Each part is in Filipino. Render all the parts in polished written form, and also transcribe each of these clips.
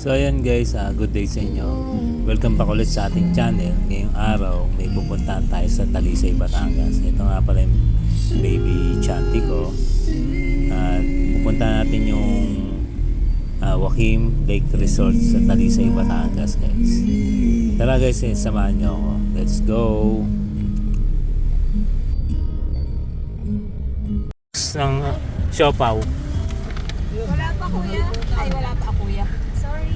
So ayan guys, good day sa inyo. Welcome back ulit sa ating channel. Ngayong araw may pupuntahan tayo sa Talisay, Batangas. Ito nga pala yung baby chanty ko. At pupuntahan natin yung Joaquim Lake Resort sa Talisay, Batangas guys. Tara guys, samahan nyo ako. Let's go! Ng siopaw. Wala pa kuya. Ay, wala pa kuya. Sorry.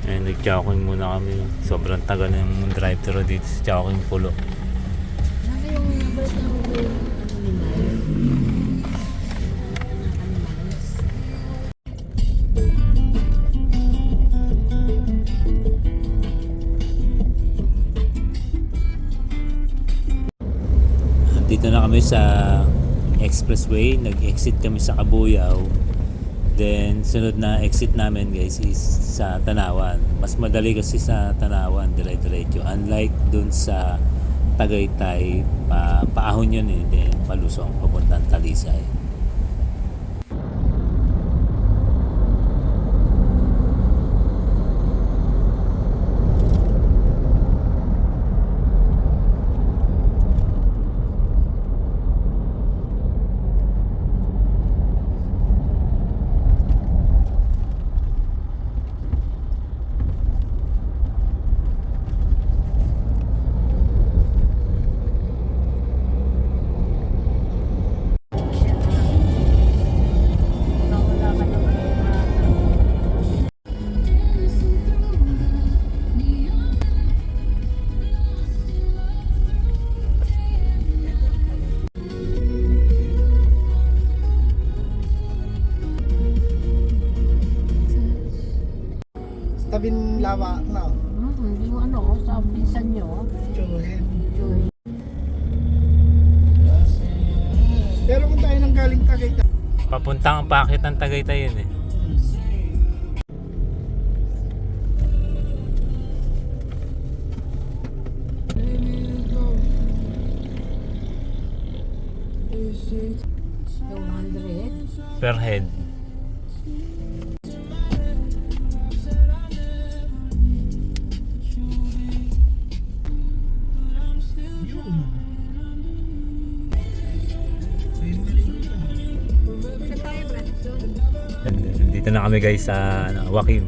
Ayan, nag-chowking muna kami. Sobrang tagal ng drive-thru dito sa Chowking Pulo. Ano yung number ng Dito na kami sa expressway. Nag-exit kami sa Cabuyao. Then sunod na exit namin guys is sa Tanawan. Mas madali kasi sa Tanawan, dire-diretso. Unlike dun sa Tagaytay, paahon yun eh. Then palusong papuntang Talisay. Tabing lawa na. yung ano, sa pinsan nyo. Chuhin. Joy. Pero kung tayo nang galing Tagaytay, Papuntang Pakit ng Tagaytay yun eh. Yung 100. Per head. Saan tayo, Branson? Dito na kami guys sa Joaquim.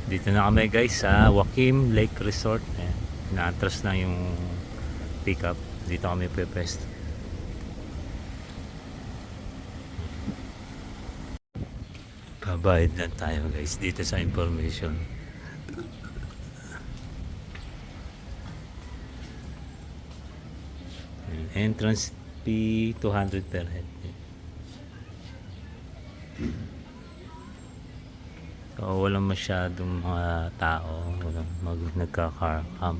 Dito na kami guys sa Joaquim Lake Resort. Na-atras na yung pickup. Dito kami pwesto. Babayad lang tayo guys dito sa information. Entrance fee 200 per head. So walang masyadong mga tao, walang nagka-car camp.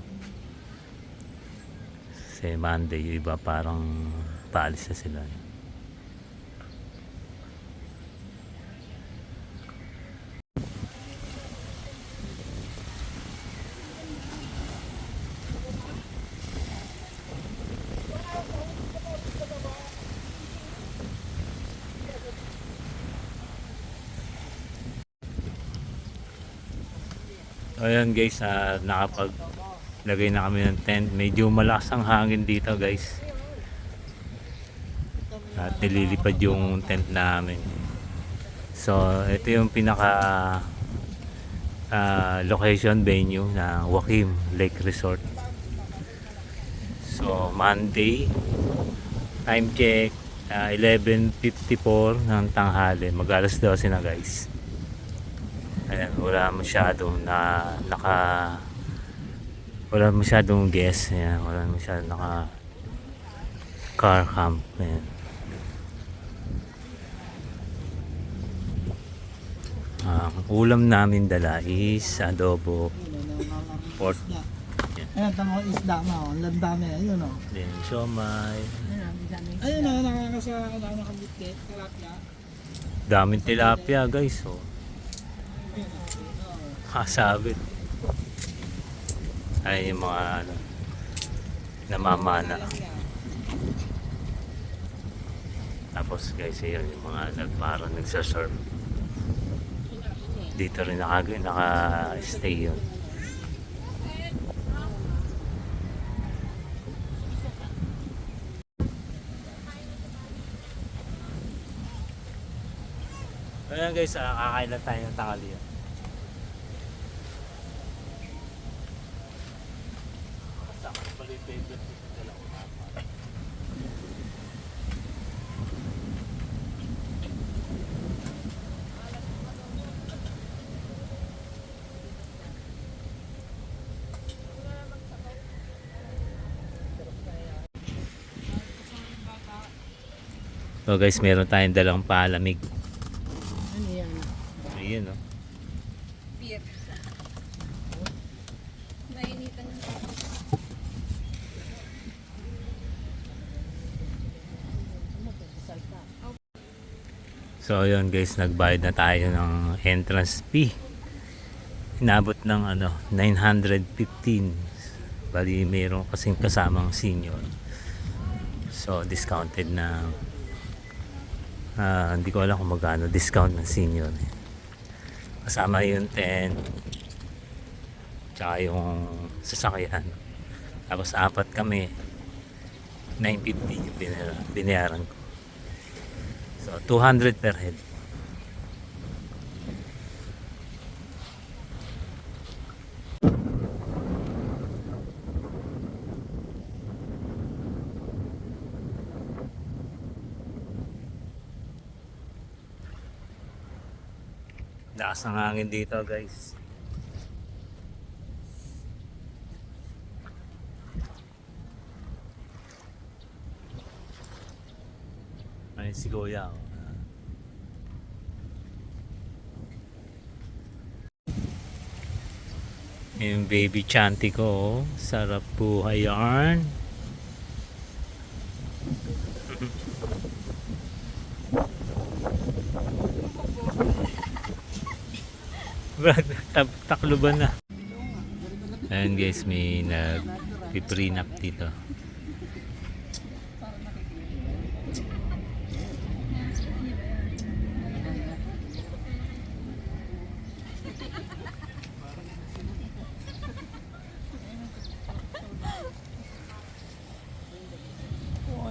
Kasi Monday yung iba parang paalis na sila. Ayan guys, nakapaglagay na kami ng tent. Medyo malakas ang hangin dito guys. At nililipad yung tent namin. So ito yung pinaka location venue ng Joaquim Lake Resort. So Monday, time check 11:54 ng tanghali. Mag-alas 12 na guys. Ayan, wala masyadong guest. Ayan, wala masyadong naka car camp. Ayan. Ang ulam namin dala is adobo pork. ayan, tama ko isda mo. Ang landami, ayun o. Then siomay. Ayun o, nakakasa, nakakabitke, tilapia. Daming tilapia guys, oh. Kasabit. Ay, yung mga ano, namamana. Tapos guys, yun yung mga parang nagsasurf. Dito rin naka-stay yun. Ayan guys, kakain lang tayo ng tanghalian. So guys, meron tayong dalang palamig. Ano yan? Ayun, oh. Beer. Nainitan ng So ayun guys, nagbayad na tayo ng entrance fee. Inabot ng 915. Bali mayroon kasing kasamang senior. So discounted na hindi ko alam kung magkano discount ng senior. Kasama yung tent tsaka yung sasakyan. Tapos apat kami, 950 yung binayaran ko. So 200 per head. Lakas ng hangin dito guys. Ay si Kuya, oh. Yung baby chanty ko, oh. Sarap buhay yarn. Takluban na. Ayan guys, may nag-prenup dito.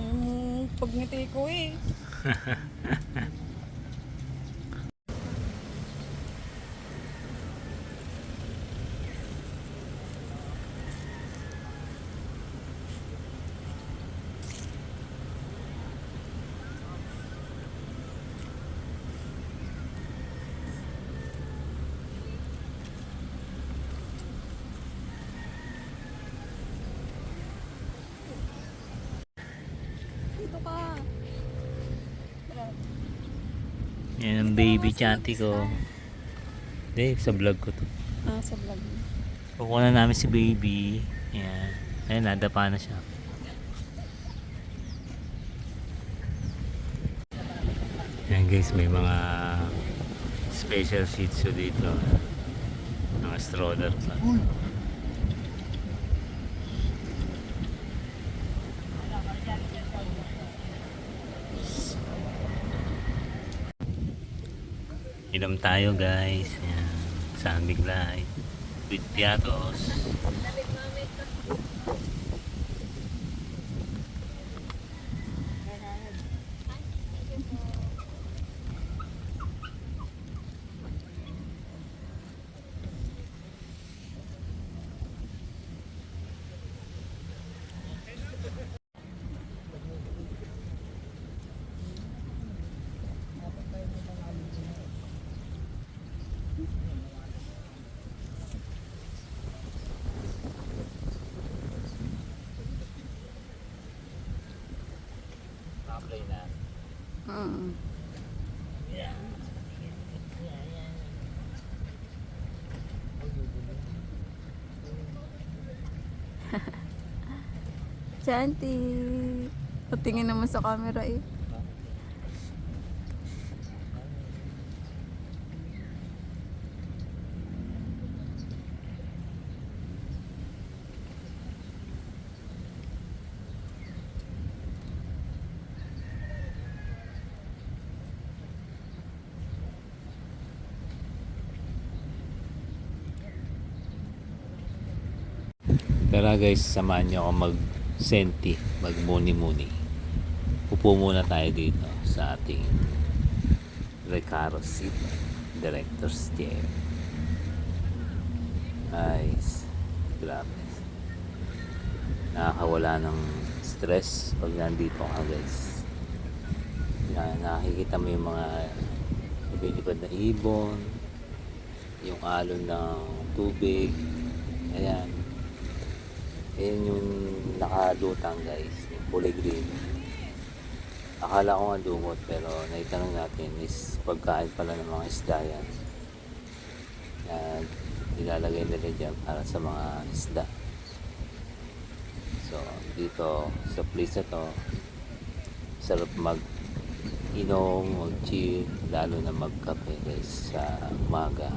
yung pagngiti ko eh. Dito ka. Yan ang baby chanty ko. Hindi, sa vlog ko to. Ah, sa vlog. Kukuha na namin si baby. Yan. Ayan, nadapa na siya. Yan guys, may mga special seats dito. Mga stroller pa. Inom tayo guys. Yan. Saan Biglay. With piatos. Play na. Chanty. Patingin naman sa camera eh. Tara guys, samahan nyo ako mag-senti, mag-muni-muni. Upo muna tayo dito sa ating Recaro seat, director's chair. Nice. Grabe. Nakakawala ng stress pag nandito ka guys. Nakikita mo yung mga iba-ibad na ibon, yung alon ng tubig. Ayan. Ayan yung nakalutang guys, yung kulay green. Akala ko nga dumot, pero naitanong natin is pagkain pala ng mga isda yan. Nilalagay nila dyan para sa mga isda. So dito sa place na to, sarap mag-inom, mag-chill, lalo na magkape guys sa umaga,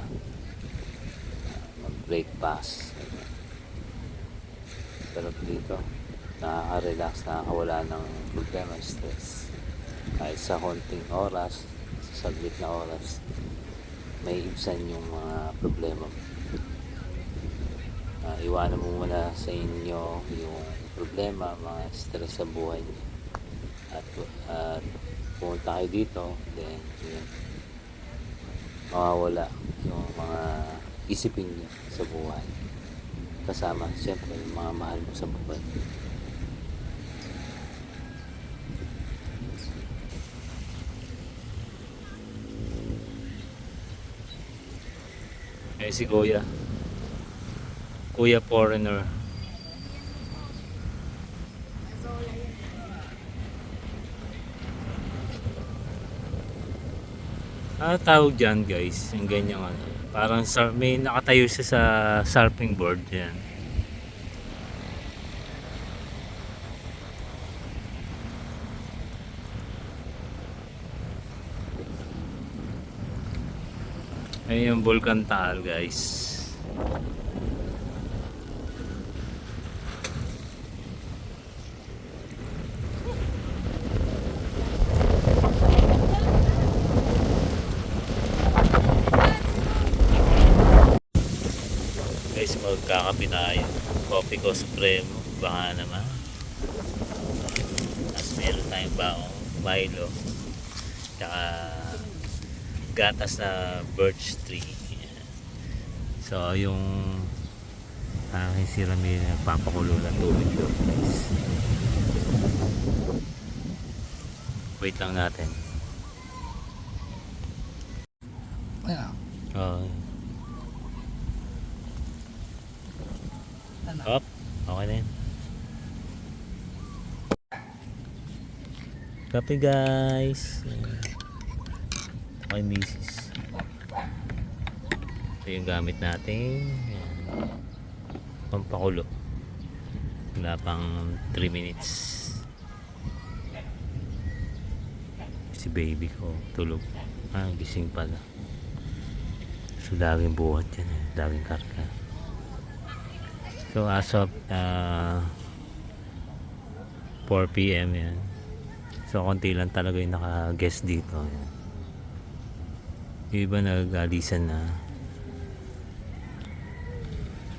mag-breakfast. Sarap dito, nakaka-relax, nakakawala ng problema, stress. Kahit sa konting oras, sa saglit na oras, may ibsan yung mga problema. Iwanan mo muna sa inyo yung problema, mga stress sa buhay niyo. At pumunta kayo dito, then yun, mawawala yung mga isipin niyo sa buhay. Kasama, siyempre, yung mga mahal mo sa buhay. Eh si Kuya foreigner. Tawag dyan guys, yung ganyang ano. Parang may nakatayo siya sa surfing board yan. Ayun yung Volcan Taal guys. Guys, magkakape tayo. Coffee ko Supremo, baka naman. Tapos meron tayong baong Milo, tsaka gatas na birch tree. So yung aking sirami nagpapakulo ng tubig doon guys. Wait lang natin. Ayan. Up, okay na yun. Kape guys. Okay, misis. Ito yung gamit natin. Ayan. Pampakulo. Wala pang 3 minutes. Si baby ko tulog. Gising pala. So laging buhat yan. Laging karga. So as of 4 PM yan. So konti lang talaga yung naka-guest dito. Ayan. Yung iba nag-alisan na.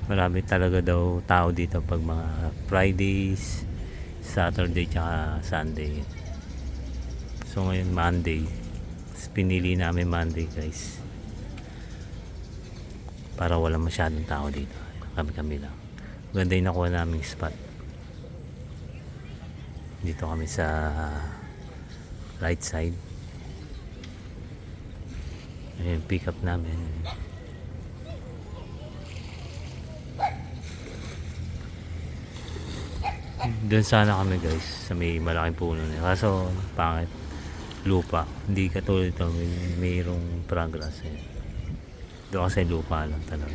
Marami talaga daw tao dito pag mga Fridays, Saturday tsaka Sunday. So ngayon Monday. Pinili namin Monday guys, para wala masyadong tao dito. Kami lang. Ganda yung nakuha naming spot. Dito kami sa right side. Ayan, pick up namin. Doon sana kami guys, sa may malaking puno na. Kaso pangit, lupa. Hindi katulad ito, mayroong progress. Doon kasi lupa lang talaga.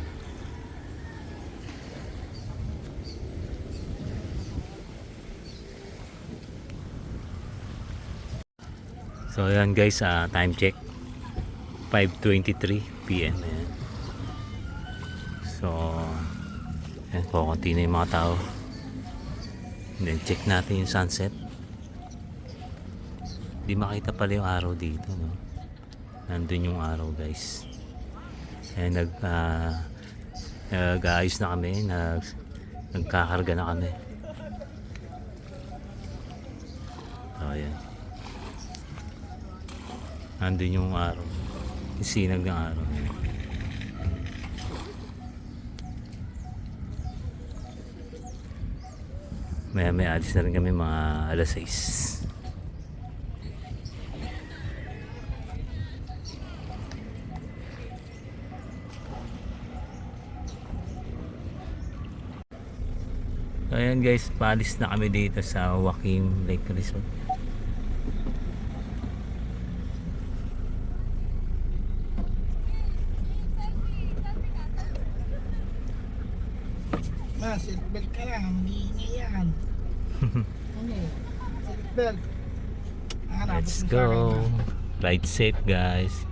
So ayan guys, time check 5:23 PM. Ayan. So ayan, kukunti na yung mga tao. And then check natin yung sunset. Hindi makita pala yung araw dito, no? Nandun yung araw guys. Ayan, nag-aayos na kami, Nagkakarga na kami. Oh, yan. Nandun yung araw. Yung sinag ng araw. Maya may alis na rin kami mga alas 6. So ayan guys, paalis na kami dito sa Joaquin Lake Resort. Ma, seatbelt ka lang. Mag-iingay yan. Ano eh? Seatbelt. Let's go. Ride safe guys.